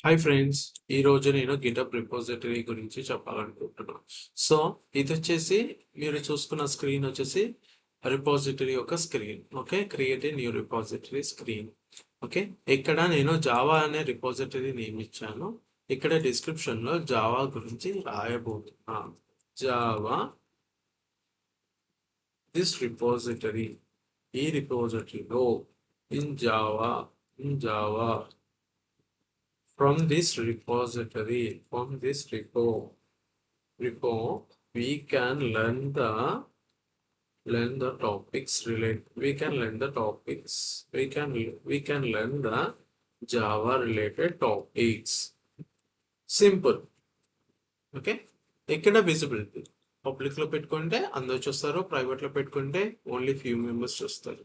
Hi friends, ఈ రోజు నేను గిటప్ రిపోజిటరీ గురించి చెప్పాలనుకుంటున్నాను. సో ఇది వచ్చేసి మీరు చూసుకున్న స్క్రీన్ వచ్చేసి రిపోజిటరీ యొక్క screen. Okay, create a new repository screen. Okay, ఇక్కడ నేను జావా అనే రిపోజిటరీ నేమ్ ఇచ్చాను. ఇక్కడ డిస్క్రిప్షన్ లో జావా గురించి రాయబోతున్నాను. జావా దిస్ రిపోజిటరీ, ఈ రిపోజిటరీలో in Java from this repo, we can learn the topics related. We can learn the Java related topics. Simple. Okay. ఇక్కడ విజిబిలిటీ పబ్లిక్ లో పెట్టుకుంటే అందరు చూస్తారు, ప్రైవేట్ లో పెట్టుకుంటే ఓన్లీ ఫ్యూ మెంబర్స్ చూస్తారు.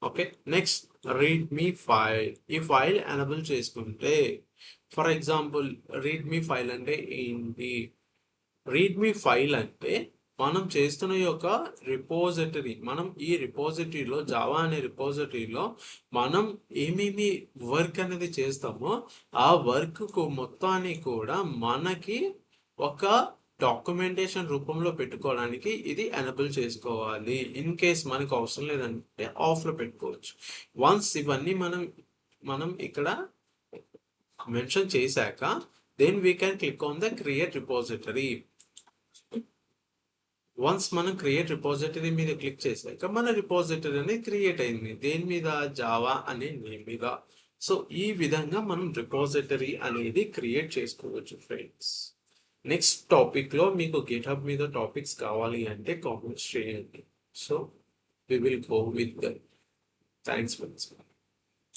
ఓకే, నెక్స్ట్ రీడ్ మీ ఫైల్. ఈ ఫైల్ ఎనబుల్ చేసుకుంటే, for example read me file అంటే ఏంటి? రీడ్ మీ ఫైల్ అంటే మనం చేస్తున్న యొక్క రిపోజిటరీ, మనం ఈ రిపోజిటరీలో జావా అనే రిపోజిటరీలో మనం ఏమేమి వర్క్ అనేది చేస్తామో ఆ వర్క్ మొత్తాన్ని కూడా మనకి ఒక డాక్యుమెంటేషన్ రూపంలో పెట్టుకోవడానికి ఇది ఎనబుల్ చేసుకోవాలి. ఇన్ కేస్ మనకు అవసరం లేదంటే ఆఫ్లో పెట్టుకోవచ్చు. వన్స్ ఇవన్నీ మనం ఇక్కడ మెన్షన్ చేశాక then we can click on the create repository. Once మనం క్రియేట్ రిపోజిటరీ మీద క్లిక్ చేశాక మన రిపోజిటరీ అనేది క్రియేట్ అయింది. దేని మీద? జావా అనే నేమ్ మీద. సో ఈ విధంగా మనం రిపోజిటరీ అనేది క్రియేట్ చేసుకోవచ్చు ఫ్రెండ్స్. నెక్స్ట్ టాపిక్ లో మీకు గిట్హబ్ మీద టాపిక్స్ కావాలి అంటే కామెంట్స్ చేయండి. So we will go with that. Thanks for